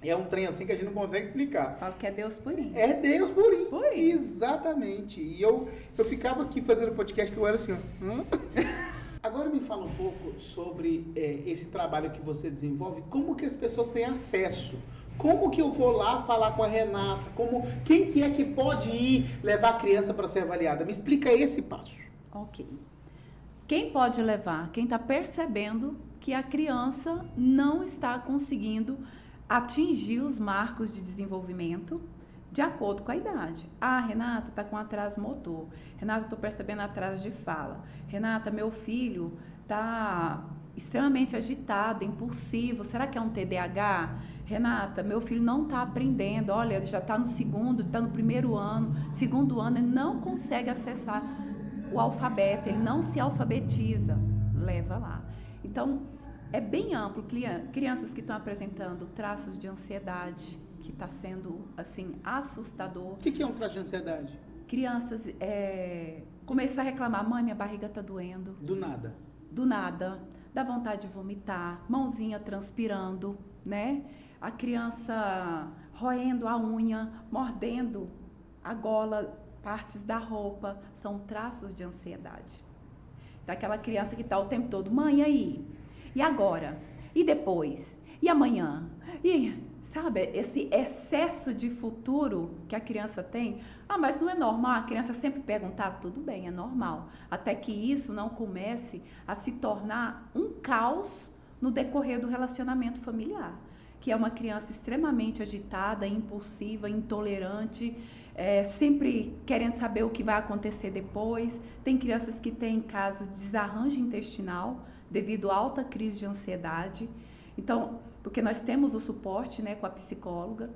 É um trem assim que a gente não consegue explicar. Falo que é Deus purinho. É Deus purinho. Purinho. Exatamente. E eu ficava aqui fazendo podcast que eu era assim, Agora me fala um pouco sobre esse trabalho que você desenvolve, como que as pessoas têm acesso. Como que eu vou lá falar com a Renata? Quem que é que pode ir levar a criança para ser avaliada? Me explica esse passo. Ok. Quem pode levar? Quem está percebendo que a criança não está conseguindo atingir os marcos de desenvolvimento de acordo com a idade. Renata está com atraso motor. Renata, estou percebendo atraso de fala. Renata, meu filho está extremamente agitado, impulsivo. Será que é um TDAH? Renata, meu filho não está aprendendo. Olha, ele já está no segundo, está no primeiro ano. Segundo ano, ele não consegue acessar o alfabeto, ele não se alfabetiza. Leva lá. Então, é bem amplo. Crianças que estão apresentando traços de ansiedade, que está sendo, assim, assustador. O que é um traço de ansiedade? Crianças começam a reclamar, mãe, minha barriga está doendo. Do nada. Do nada. Dá vontade de vomitar, mãozinha transpirando, né? A criança roendo a unha, mordendo a gola, partes da roupa. São traços de ansiedade. Daquela criança que está o tempo todo, mãe, e aí? E agora? E depois? E amanhã? Sabe, esse excesso de futuro que a criança tem, mas não é normal, a criança sempre perguntar, tudo bem, é normal, até que isso não comece a se tornar um caos no decorrer do relacionamento familiar, que é uma criança extremamente agitada, impulsiva, intolerante, sempre querendo saber o que vai acontecer depois. Tem crianças que têm caso de desarranjo intestinal devido a alta crise de ansiedade. Então, porque nós temos o suporte, né, com a psicóloga.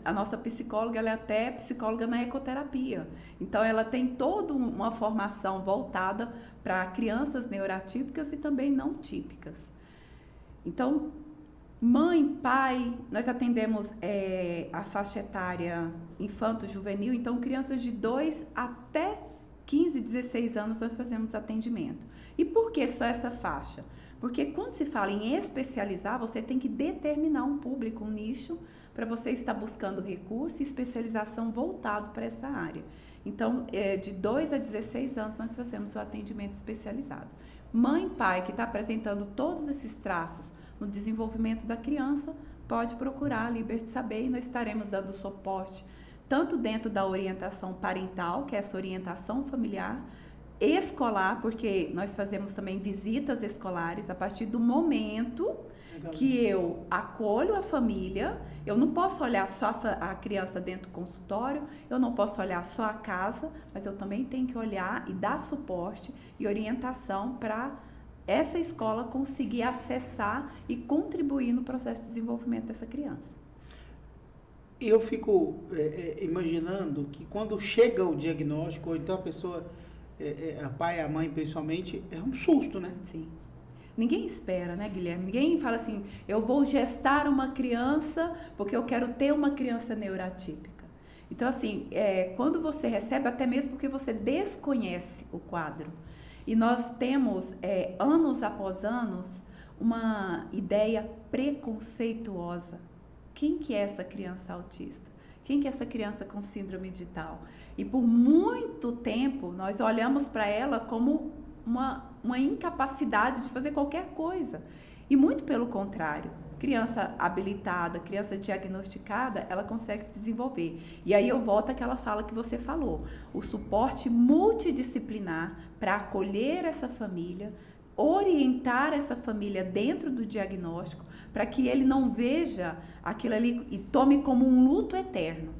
A nossa psicóloga, ela é até psicóloga na ecoterapia. Então, ela tem toda uma formação voltada para crianças neurotípicas e também não típicas. Então, mãe, pai, nós atendemos a faixa etária infanto-juvenil. Então, crianças de 2 até 15, 16 anos nós fazemos atendimento. E por que só essa faixa? Porque quando se fala em especializar, você tem que determinar um público, um nicho, para você estar buscando recurso e especialização voltado para essa área. Então, de 2 a 16 anos, nós fazemos o atendimento especializado. Mãe e pai que está apresentando todos esses traços no desenvolvimento da criança, pode procurar a Liberty Saber e nós estaremos dando suporte, tanto dentro da orientação parental, que é essa orientação familiar, escolar, porque nós fazemos também visitas escolares a partir do momento que eu acolho a família. Eu não posso olhar só a criança dentro do consultório, eu não posso olhar só a casa, mas eu também tenho que olhar e dar suporte e orientação para essa escola conseguir acessar e contribuir no processo de desenvolvimento dessa criança. Eu fico imaginando que quando chega o diagnóstico, ou então a pessoa, a pai, a mãe principalmente, é um susto, né? Sim. Ninguém espera, né, Guilherme? Ninguém fala assim, eu vou gestar uma criança porque eu quero ter uma criança neurotípica. Então, assim, quando você recebe, até mesmo porque você desconhece o quadro. E nós temos, anos após anos, uma ideia preconceituosa. Quem que é essa criança autista? Quem que é essa criança com síndrome de Down? E por muito tempo, nós olhamos para ela como uma incapacidade de fazer qualquer coisa. E muito pelo contrário, criança habilitada, criança diagnosticada, ela consegue desenvolver. E aí eu volto àquela fala que você falou, o suporte multidisciplinar para acolher essa família, orientar essa família dentro do diagnóstico para que ele não veja aquilo ali e tome como um luto eterno.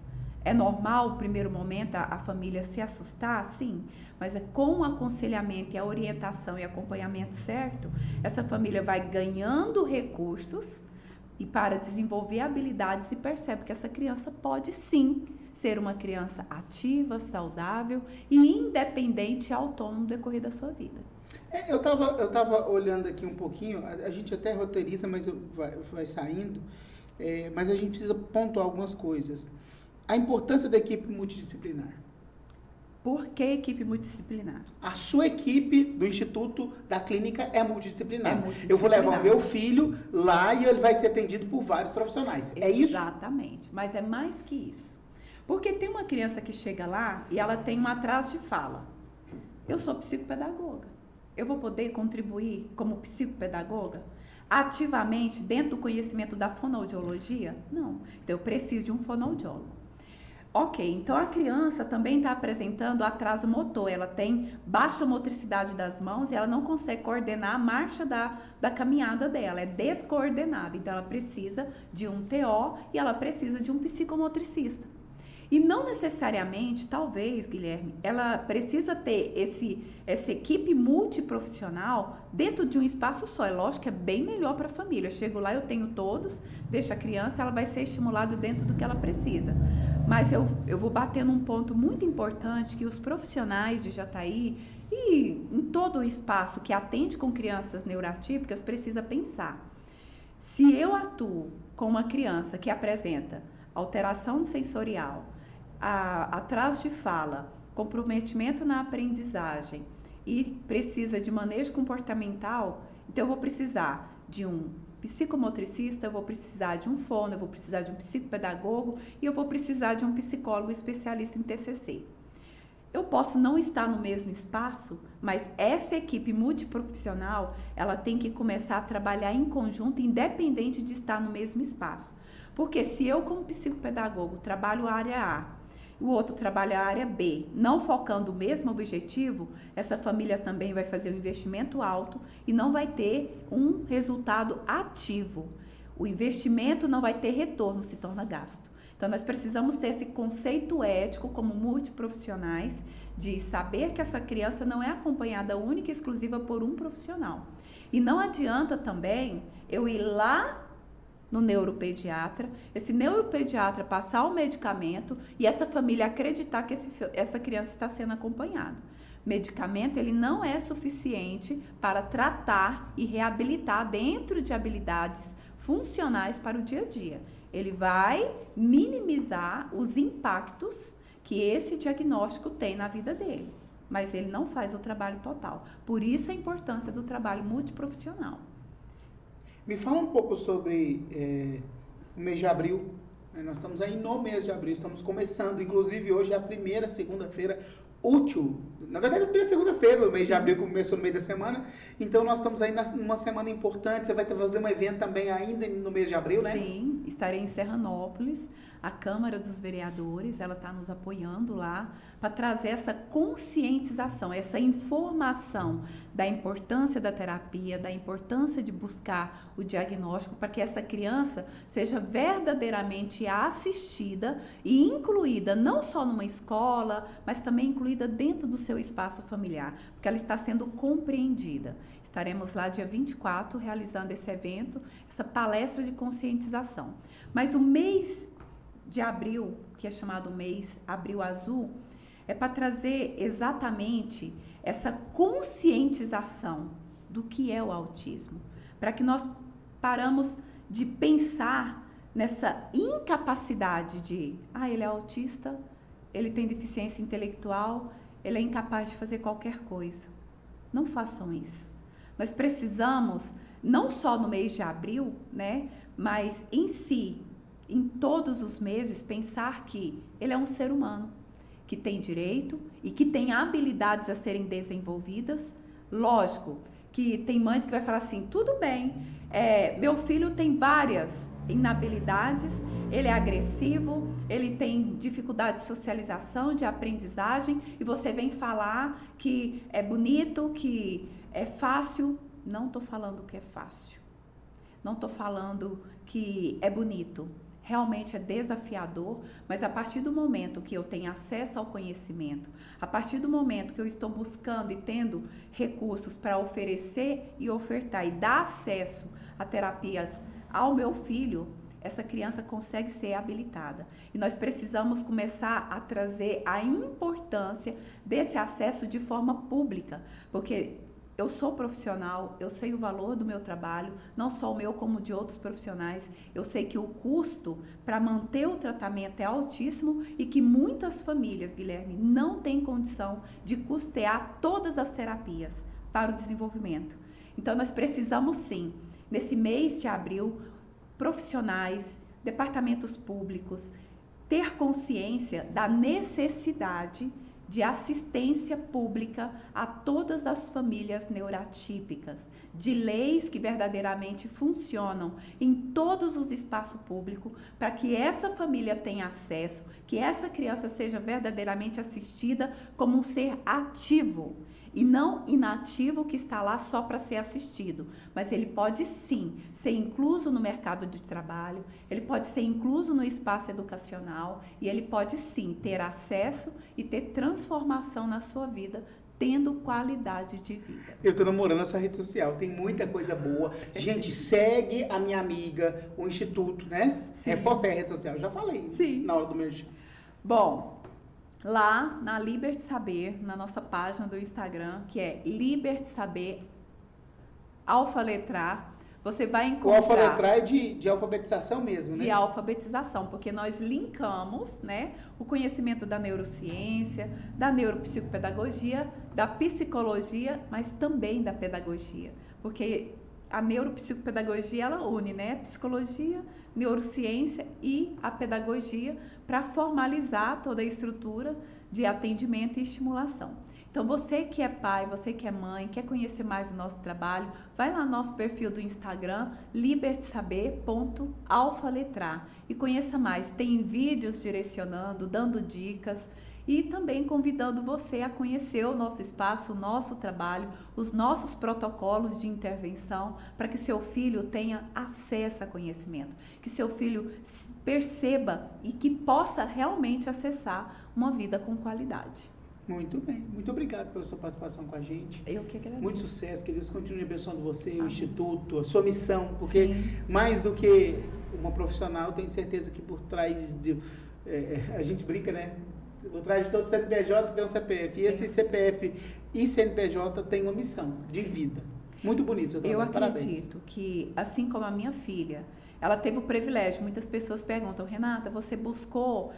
É normal, no primeiro momento, a família se assustar? Sim, mas com o aconselhamento e a orientação e acompanhamento certo, essa família vai ganhando recursos e para desenvolver habilidades e percebe que essa criança pode sim ser uma criança ativa, saudável e independente e autônoma no decorrer da sua vida. Eu tava olhando aqui um pouquinho, a gente até roteiriza, mas vai saindo, mas a gente precisa pontuar algumas coisas. A importância da equipe multidisciplinar. Por que equipe multidisciplinar? A sua equipe do Instituto da Clínica é multidisciplinar. multidisciplinar. Eu vou levar o meu filho lá e ele vai ser atendido por vários profissionais. É isso? Exatamente, mas é mais que isso. Porque tem uma criança que chega lá e ela tem um atraso de fala. Eu sou psicopedagoga. Eu vou poder contribuir como psicopedagoga? Ativamente, dentro do conhecimento da fonoaudiologia? Não. Então, eu preciso de um fonoaudiólogo. Ok, então a criança também está apresentando atraso motor, ela tem baixa motricidade das mãos e ela não consegue coordenar a marcha da caminhada dela, é descoordenada, então ela precisa de um TO e ela precisa de um psicomotricista. E não necessariamente, talvez, Guilherme, ela precisa ter essa equipe multiprofissional dentro de um espaço só. É lógico que é bem melhor para a família. Eu chego lá, eu tenho todos, deixo a criança, ela vai ser estimulada dentro do que ela precisa. Mas eu vou bater num ponto muito importante que os profissionais de Jataí e em todo o espaço que atende com crianças neuroatípicas precisa pensar. Se eu atuo com uma criança que apresenta alteração sensorial, atraso de fala, comprometimento na aprendizagem e precisa de manejo comportamental, então eu vou precisar de um psicomotricista, eu vou precisar de um fono, eu vou precisar de um psicopedagogo e eu vou precisar de um psicólogo especialista em TCC. Eu posso não estar no mesmo espaço, mas essa equipe multiprofissional, ela tem que começar a trabalhar em conjunto, independente de estar no mesmo espaço. Porque se eu, como psicopedagogo, trabalho a área A, o outro trabalha a área B, não focando o mesmo objetivo, essa família também vai fazer um investimento alto e não vai ter um resultado ativo. O investimento não vai ter retorno, se torna gasto. Então, nós precisamos ter esse conceito ético como multiprofissionais de saber que essa criança não é acompanhada única e exclusiva por um profissional. E não adianta também eu ir lá no neuropediatra, esse neuropediatra passar o medicamento e essa família acreditar que essa criança está sendo acompanhada. Medicamento, ele não é suficiente para tratar e reabilitar dentro de habilidades funcionais para o dia a dia. Ele vai minimizar os impactos que esse diagnóstico tem na vida dele, mas ele não faz o trabalho total. Por isso a importância do trabalho multiprofissional. Me fala um pouco sobre o mês de abril. Nós estamos aí no mês de abril, estamos começando, inclusive hoje é a primeira segunda-feira útil. Na verdade, a primeira segunda-feira, o mês de abril começou no meio da semana, então nós estamos aí numa semana importante. Você vai fazer um evento também ainda no mês de abril, né? Sim, estarei em Serranópolis. A Câmara dos Vereadores, ela está nos apoiando lá para trazer essa conscientização, essa informação da importância da terapia, da importância de buscar o diagnóstico para que essa criança seja verdadeiramente assistida e incluída não só numa escola, mas também incluída dentro do seu espaço familiar, porque ela está sendo compreendida. Estaremos lá dia 24 realizando esse evento, essa palestra de conscientização. Mas o mês de abril, que é chamado mês Abril Azul, é para trazer exatamente essa conscientização do que é o autismo, para que nós paramos de pensar nessa incapacidade de, ele é autista, ele tem deficiência intelectual, ele é incapaz de fazer qualquer coisa. Não façam isso. Nós precisamos, não só no mês de abril, né, mas em si, em todos os meses, pensar que ele é um ser humano, que tem direito e que tem habilidades a serem desenvolvidas. Lógico que tem mães que vai falar assim, tudo bem, meu filho tem várias inabilidades, ele é agressivo, ele tem dificuldade de socialização, de aprendizagem, e você vem falar que é bonito, que é fácil. não estou falando que é fácil. Não estou falando que é bonito. Realmente é desafiador, mas a partir do momento que eu tenho acesso ao conhecimento, a partir do momento que eu estou buscando e tendo recursos para oferecer e ofertar e dar acesso a terapias ao meu filho, essa criança consegue ser habilitada. E nós precisamos começar a trazer a importância desse acesso de forma pública, porque eu sou profissional, eu sei o valor do meu trabalho, não só o meu como de outros profissionais. Eu sei que o custo para manter o tratamento é altíssimo e que muitas famílias, Guilherme, não têm condição de custear todas as terapias para o desenvolvimento. Então nós precisamos sim, nesse mês de abril, profissionais, departamentos públicos, ter consciência da necessidade de assistência pública a todas as famílias neuroatípicas, de leis que verdadeiramente funcionam em todos os espaços públicos, para que essa família tenha acesso, que essa criança seja verdadeiramente assistida como um ser ativo, e não inativo que está lá só para ser assistido, mas ele pode sim ser incluso no mercado de trabalho, ele pode ser incluso no espaço educacional e ele pode sim ter acesso e ter transformação na sua vida, tendo qualidade de vida. Eu tô namorando essa rede social, tem muita coisa boa. Gente, segue a minha amiga, o Instituto, né? Sim. Reforça aí a rede social, eu já falei Sim. Na hora do meu... Bom, lá na Liberte Saber, na nossa página do Instagram, que é Liberte Saber Alfaletrar, você vai encontrar... O alfaletrar é de alfabetização mesmo, né? De alfabetização, porque nós linkamos, né, o conhecimento da neurociência, da neuropsicopedagogia, da psicologia, mas também da pedagogia, porque a neuropsicopedagogia, ela une, né, psicologia, neurociência e a pedagogia para formalizar toda a estrutura de atendimento e estimulação. Então, você que é pai, você que é mãe, quer conhecer mais do nosso trabalho, vai lá no nosso perfil do Instagram, libertesaber.alfaletrar e conheça mais. Tem vídeos direcionando, dando dicas e também convidando você a conhecer o nosso espaço, o nosso trabalho, os nossos protocolos de intervenção, para que seu filho tenha acesso a conhecimento, que seu filho perceba e que possa realmente acessar uma vida com qualidade. Muito bem, muito obrigado pela sua participação com a gente. Eu que agradeço. Muito sucesso, que Deus continue abençoando você, Amém. O Instituto, a sua missão, porque Sim. mais do que uma profissional, tenho certeza que por trás de... a gente brinca, né? Por trás de todo CNPJ tem um CPF, e esse CPF e CNPJ tem uma missão de vida. Muito bonito seu trabalho, parabéns. Eu acredito que, assim como a minha filha, ela teve o privilégio, muitas pessoas perguntam, Renata, você buscou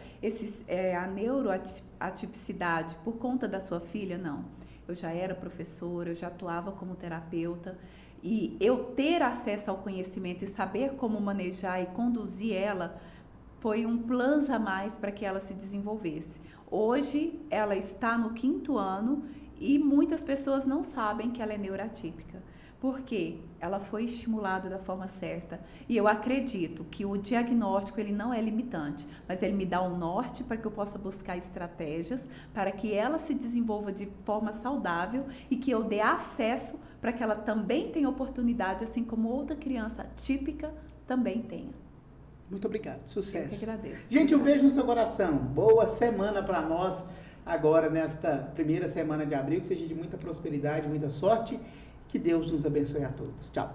a neuroatipicidade por conta da sua filha? Não, eu já era professora, eu já atuava como terapeuta e eu ter acesso ao conhecimento e saber como manejar e conduzir ela foi um plus a mais para que ela se desenvolvesse. Hoje ela está no 5º ano e muitas pessoas não sabem que ela é neuroatípica. Por quê? Ela foi estimulada da forma certa. E eu acredito que o diagnóstico ele não é limitante, mas ele me dá um norte para que eu possa buscar estratégias para que ela se desenvolva de forma saudável e que eu dê acesso para que ela também tenha oportunidade, assim como outra criança típica também tenha. Muito obrigado, sucesso. Eu que agradeço. Gente, um beijo no seu coração. Boa semana para nós agora nesta primeira semana de abril, que seja de muita prosperidade, muita sorte. Que Deus nos abençoe a todos. Tchau.